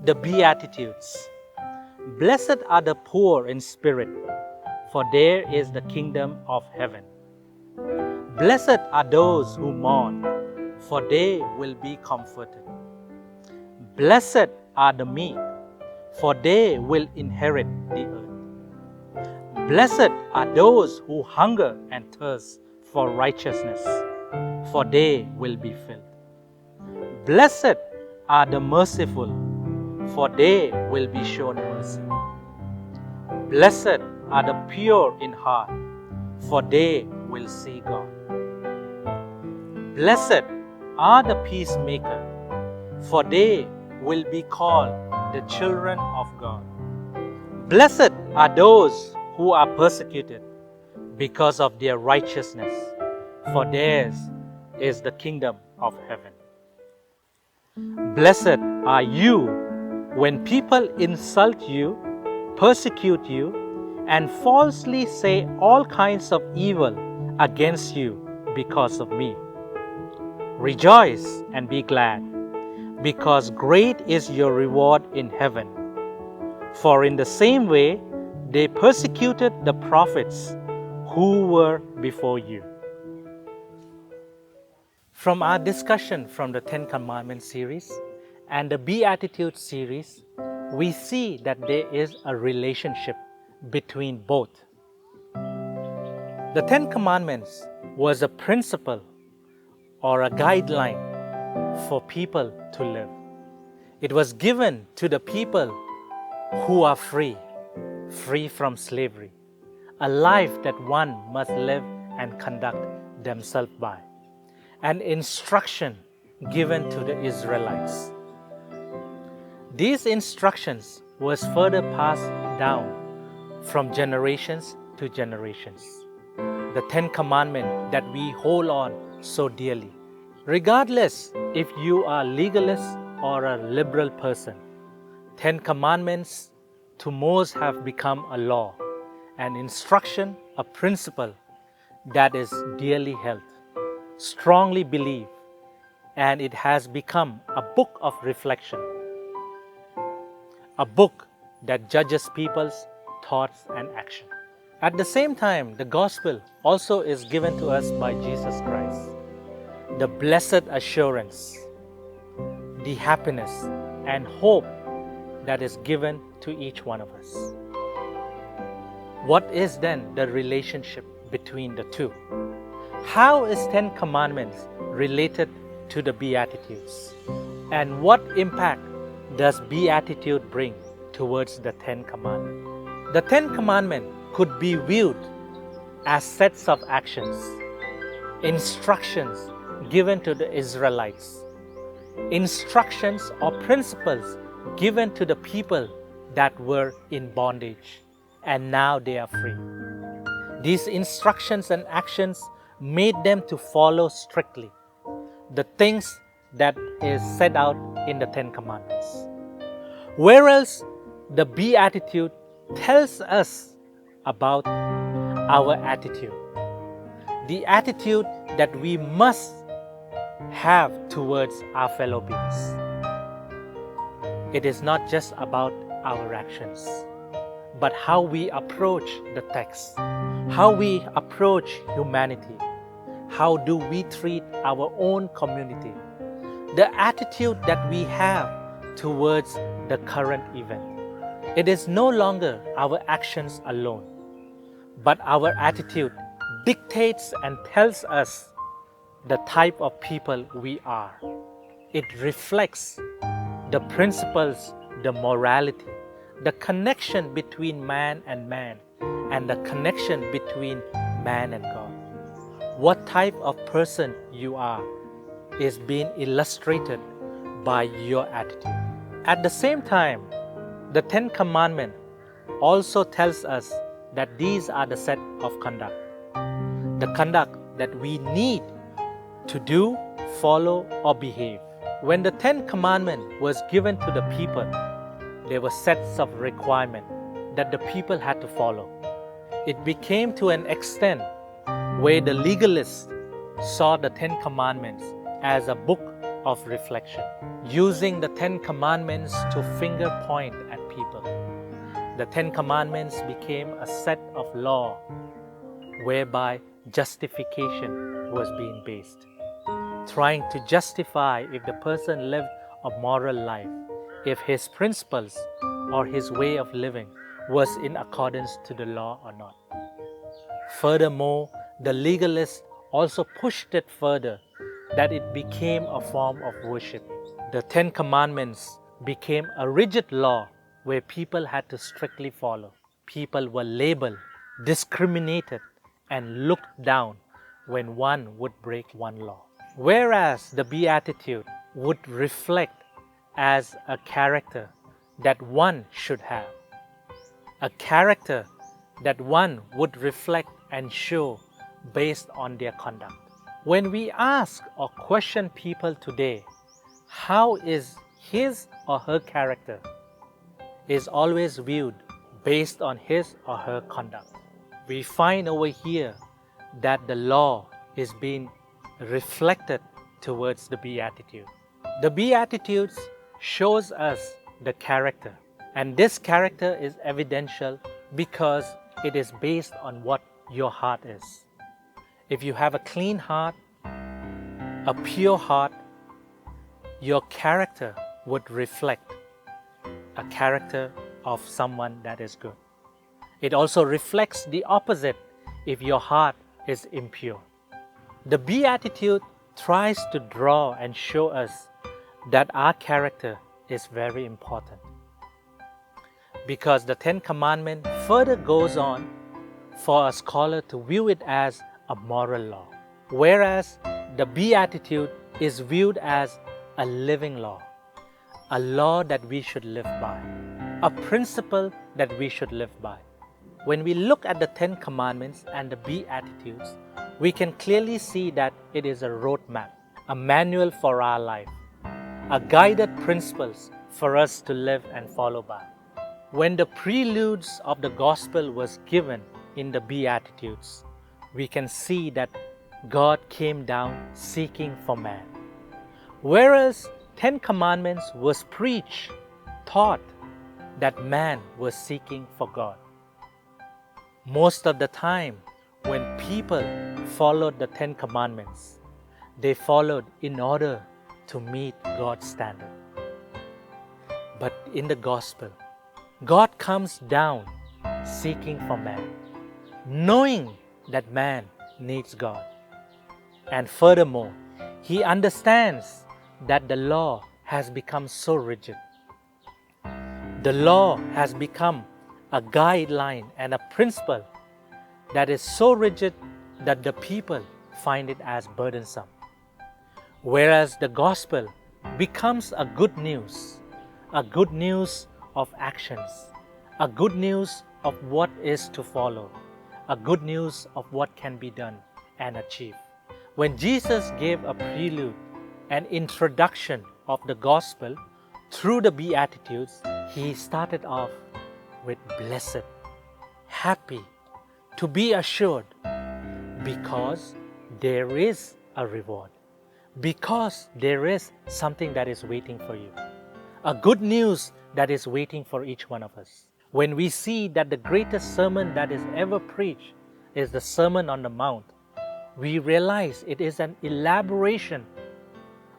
The Beatitudes. Blessed are the poor in spirit, for there is the kingdom of heaven. Blessed are those who mourn, for they will be comforted. Blessed are the meek, for they will inherit the earth. Blessed are those who hunger and thirst for righteousness, for they will be filled. Blessed are the merciful, for they will be shown mercy. Blessed are the pure in heart, for they will see God. Blessed are the peacemakers, for they will be called the children of God. Blessed are those who are persecuted because of their righteousness, for theirs is the kingdom of heaven. Blessed are you when people insult you, persecute you, and falsely say all kinds of evil against you because of me. Rejoice and be glad, because great is your reward in heaven. For in the same way they persecuted the prophets who were before you. From our discussion from the Ten Commandments series and the Beatitudes series, we see that there is a relationship between both. The Ten Commandments was a principle or a guideline for people to live. It was given to the people who are free from slavery, a life that one must live and conduct themselves by, an instruction given to the Israelites. These instructions was further passed down from generations to generations. The Ten Commandments that we hold on so dearly. Regardless if you are legalist or a liberal person, Ten Commandments to most have become a law, an instruction, a principle that is dearly held, strongly believed, and it has become a book of reflection, a book that judges people's thoughts and action. At the same time, the gospel also is given to us by Jesus Christ. The blessed assurance, the happiness and hope that is given to each one of us. What is then the relationship between the two? How is Ten Commandments related to the Beatitudes? And what impact does Beatitude bring towards the Ten Commandments? The Ten Commandments could be viewed as sets of actions, instructions given to the Israelites, instructions or principles given to the people that were in bondage and now they are free. These instructions and actions made them to follow strictly the things that is set out in the Ten Commandments. Whereas the Beatitude tells us about our attitude, the attitude that we must have towards our fellow beings. It is not just about our actions, but how we approach the text, how we approach humanity, how do we treat our own community, the attitude that we have towards the current event. It is no longer our actions alone, but our attitude dictates and tells us the type of people we are. It reflects the principles, the morality, the connection between man, and the connection between man and God. What type of person you are is being illustrated by your attitude. At the same time, the Ten Commandments also tells us that these are the set of conduct. The conduct that we need to do, follow, or behave. When the Ten Commandments was given to the people, there were sets of requirements that the people had to follow. It became to an extent where the legalists saw the Ten Commandments as a book of reflection, using the Ten Commandments to finger point at people. The Ten Commandments became a set of law whereby justification was being based, trying to justify if the person lived a moral life, if his principles or his way of living was in accordance to the law or not. Furthermore, the legalists also pushed it further that it became a form of worship. The Ten Commandments became a rigid law where people had to strictly follow. People were labeled, discriminated, and looked down when one would break one law. Whereas the Beatitude would reflect as a character that one should have, a character that one would reflect and show based on their conduct. When we ask or question people today, how is his or her character, is always viewed based on his or her conduct. We find over here that the law is being reflected towards the Beatitude. The Beatitudes shows us the character, and this character is evidential because it is based on what your heart is. If you have a clean heart, a pure heart, your character would reflect a character of someone that is good. It also reflects the opposite if your heart is impure. The Beatitude tries to draw and show us that our character is very important, because the Ten Commandments further goes on for a scholar to view it as a moral law, whereas the Beatitude is viewed as a living law, a law that we should live by, a principle that we should live by. When we look at the Ten Commandments and the Beatitudes, we can clearly see that it is a roadmap, a manual for our life, a guided principles for us to live and follow by. When the preludes of the gospel was given in the Beatitudes, we can see that God came down seeking for man. Whereas Ten Commandments was preached, taught that man was seeking for God. Most of the time, when people followed the Ten Commandments, they followed in order to meet God's standard. But in the gospel, God comes down seeking for man, knowing that man needs God. And furthermore, he understands that the law has become so rigid. The law has become a guideline and a principle that is so rigid that the people find it as burdensome. Whereas the gospel becomes a good news of actions, a good news of what is to follow, a good news of what can be done and achieved. When Jesus gave a prelude, an introduction of the gospel through the Beatitudes, he started off with blessed, happy, to be assured, because there is a reward, because there is something that is waiting for you, a good news that is waiting for each one of us. When we see that the greatest sermon that is ever preached is the Sermon on the Mount, we realize it is an elaboration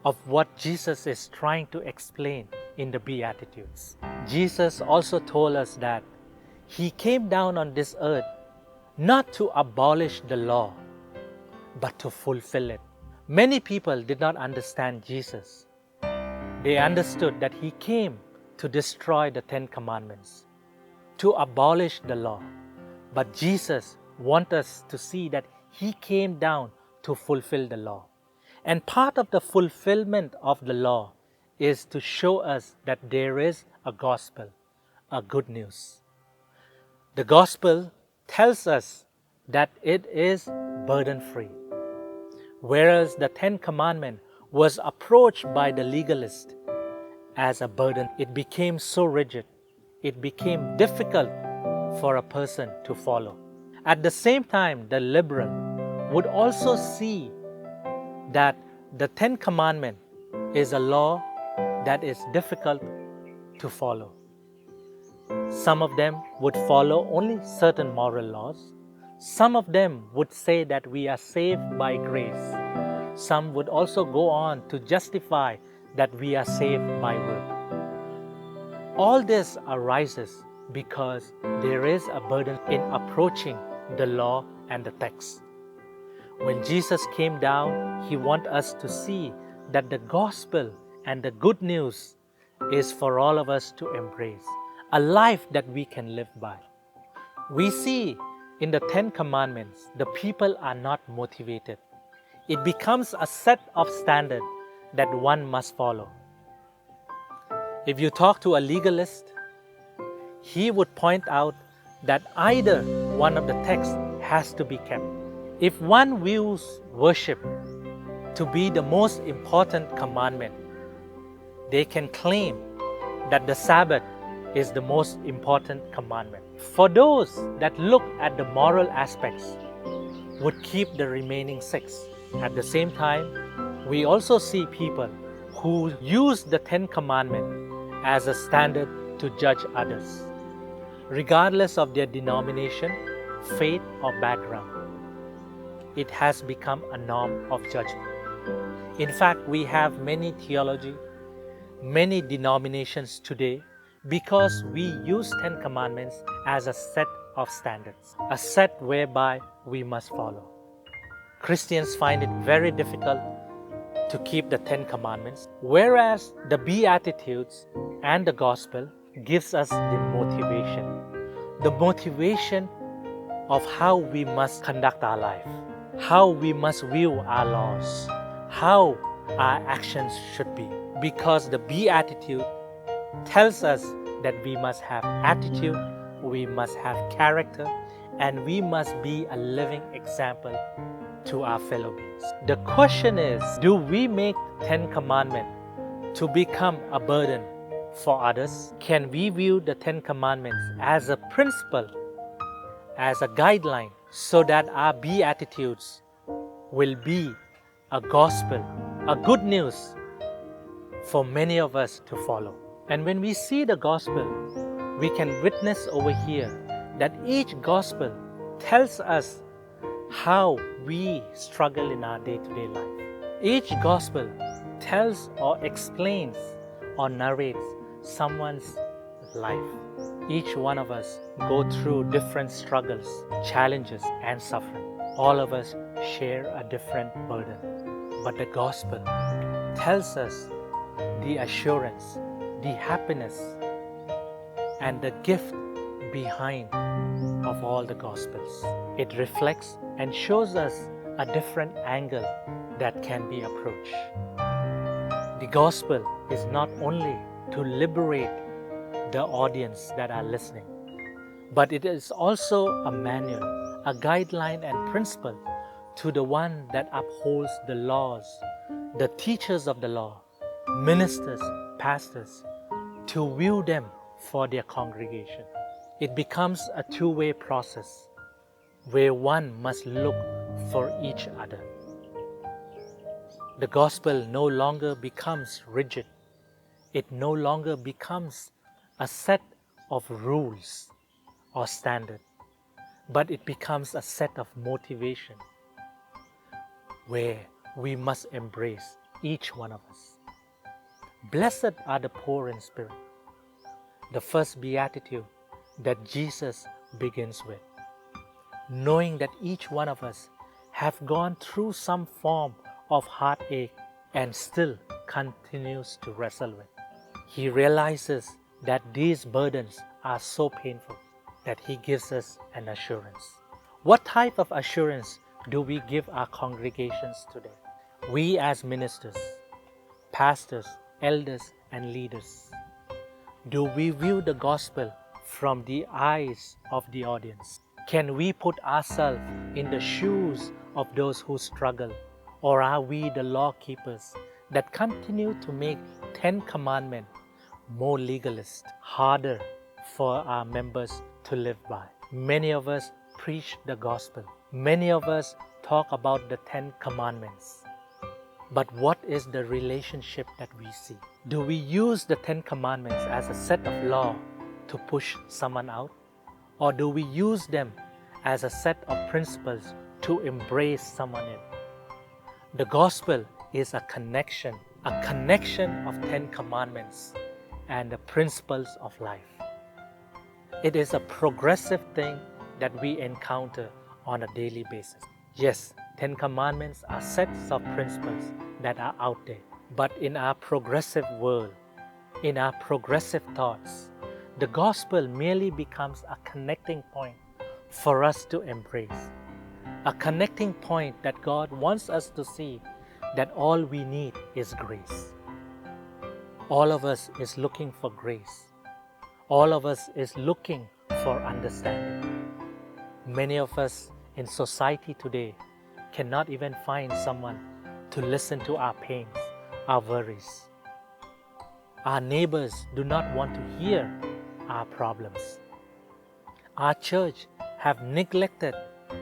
of what Jesus is trying to explain in the Beatitudes. Jesus also told us that he came down on this earth not to abolish the law, but to fulfill it. Many people did not understand Jesus. They understood that He came to destroy the 10 Commandments, to abolish the law. But Jesus wants us to see that He came down to fulfill the law. And part of the fulfillment of the law is to show us that there is a gospel, a good news. The gospel tells us that it is burden-free. Whereas the 10 Commandments was approached by the legalist as a burden, it became so rigid, it became difficult for a person to follow. At the same time, the liberal would also see that the 10 Commandments is a law that is difficult to follow. Some of them would follow only certain moral laws. Some of them would say that we are saved by grace. Some would also go on to justify that we are saved by work. All this arises because there is a burden in approaching the law and the text. When Jesus came down, He wants us to see that the gospel and the good news is for all of us to embrace, a life that we can live by. We see in the 10 Commandments, the people are not motivated. It becomes a set of standards that one must follow. If you talk to a legalist, he would point out that either one of the texts has to be kept. If one views worship to be the most important commandment, they can claim that the Sabbath is the most important commandment. For those that look at the moral aspects, would keep the remaining 6. At the same time, we also see people who use the 10 Commandments as a standard to judge others, regardless of their denomination, faith, or background. It has become a norm of judgment. In fact, we have many theology, many denominations today because we use 10 Commandments as a set of standards, a set whereby we must follow. Christians find it very difficult to keep the 10 Commandments, whereas the Beatitudes and the Gospel gives us the motivation of how we must conduct our life, how we must view our laws, how our actions should be. Because the Beatitude tells us that we must have attitude, we must have character, and we must be a living example to our fellow beings. The question is, do we make 10 Commandments to become a burden for others? Can we view the 10 Commandments as a principle, as a guideline, so that our Beatitudes will be a gospel, a good news for many of us to follow? And when we see the gospel, we can witness over here that each gospel tells us how we struggle in our day-to-day life. Each gospel tells or explains or narrates someone's life. Each one of us go through different struggles, challenges, and suffering. All of us share a different burden. But the gospel tells us the assurance, the happiness, and the gift behind of all the Gospels. It reflects and shows us a different angle that can be approached. The Gospel is not only to liberate the audience that are listening, but it is also a manual, a guideline and principle to the one that upholds the laws, the teachers of the law, ministers, pastors, to view them for their congregation. It becomes a two-way process where one must look for each other. The gospel no longer becomes rigid. It no longer becomes a set of rules or standards, but it becomes a set of motivation where we must embrace each one of us. Blessed are the poor in spirit. The first beatitude that Jesus begins with, knowing that each one of us have gone through some form of heartache and still continues to wrestle with. He realizes that these burdens are so painful that he gives us an assurance. What type of assurance do we give our congregations today? We as ministers, pastors, elders, and leaders, do we view the gospel from the eyes of the audience? Can we put ourselves in the shoes of those who struggle? Or are we the law keepers that continue to make 10 commandments more legalist, harder for our members to live by? Many of us preach the gospel. Many of us talk about the 10 commandments. But what is the relationship that we see? Do we use the 10 commandments as a set of law to push someone out? Or do we use them as a set of principles to embrace someone in? The gospel is a connection of 10 commandments and the principles of life. It is a progressive thing that we encounter on a daily basis. Yes, 10 commandments are sets of principles that are out there. But in our progressive world, in our progressive thoughts, the gospel merely becomes a connecting point for us to embrace. A connecting point that God wants us to see that all we need is grace. All of us is looking for grace. All of us is looking for understanding. Many of us in society today cannot even find someone to listen to our pains, our worries. Our neighbors do not want to hear our problems. Our church have neglected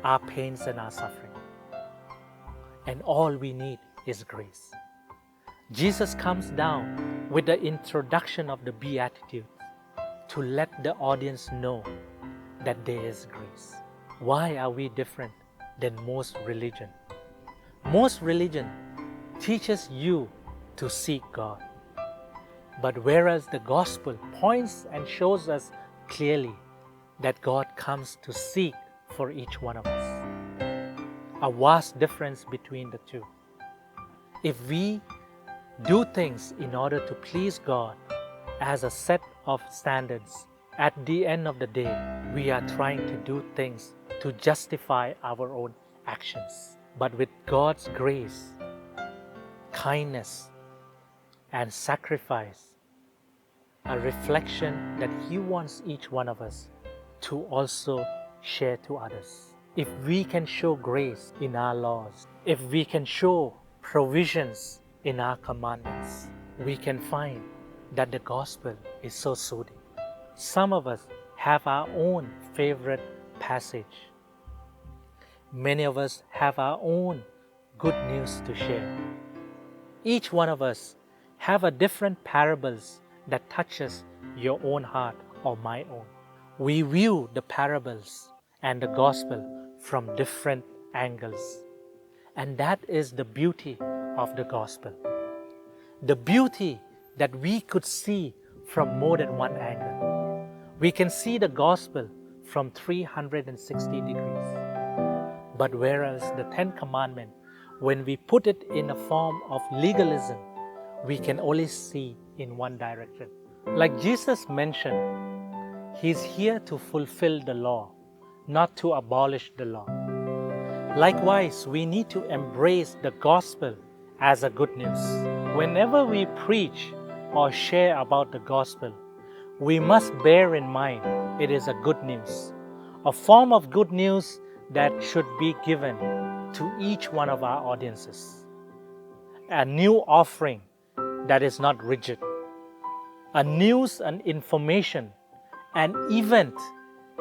our pains and our suffering. And all we need is grace. Jesus comes down with the introduction of the Beatitudes to let the audience know that there is grace. Why are we different than most religion? Most religion teaches you to seek God. But whereas the gospel points and shows us clearly that God comes to seek for each one of us. A vast difference between the two. If we do things in order to please God as a set of standards, at the end of the day, we are trying to do things to justify our own actions. But with God's grace, kindness, and sacrifice, a reflection that He wants each one of us to also share to others. If we can show grace in our laws, if we can show provisions in our commandments, we can find that the gospel is so soothing. Some of us have our own favorite passage. Many of us have our own good news to share. Each one of us have a different parables that touches your own heart or my own. We view the parables and the gospel from different angles. And that is the beauty of the gospel. The beauty that we could see from more than one angle. We can see the gospel from 360 degrees. But whereas the 10 Commandments, when we put it in a form of legalism, we can only see in one direction. Like Jesus mentioned, He's here to fulfill the law, not to abolish the law. Likewise, we need to embrace the gospel as a good news. Whenever we preach or share about the gospel, we must bear in mind it is a good news, a form of good news that should be given to each one of our audiences. A new offering that is not rigid. A news and information, an event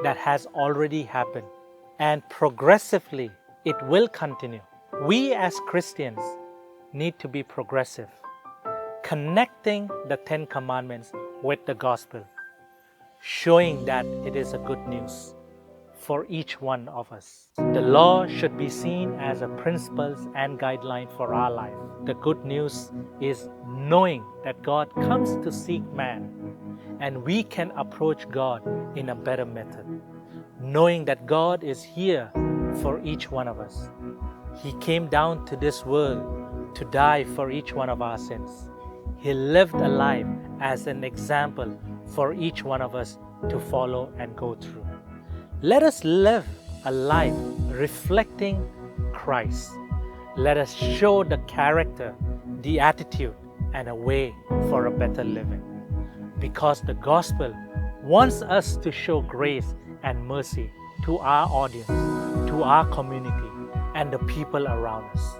that has already happened. And progressively, it will continue. We as Christians need to be progressive, connecting the 10 Commandments with the gospel, showing that it is a good news for each one of us. The law should be seen as a principles and guideline for our life. The good news is knowing that God comes to seek man, and we can approach God in a better method, knowing that God is here for each one of us. He came down to this world to die for each one of our sins. He lived a life as an example for each one of us to follow and go through. Let us live a life reflecting Christ. Let us show the character, the attitude, and a way for a better living. Because the gospel wants us to show grace and mercy to our audience, to our community, and the people around us.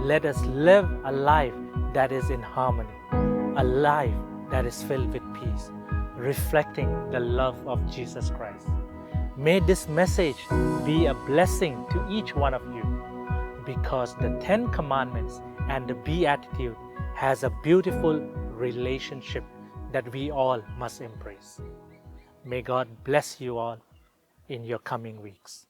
Let us live a life that is in harmony, a life that is filled with peace, reflecting the love of Jesus Christ. May this message be a blessing to each one of you, because the 10 Commandments and the Beatitude has a beautiful relationship that we all must embrace. May God bless you all in your coming weeks.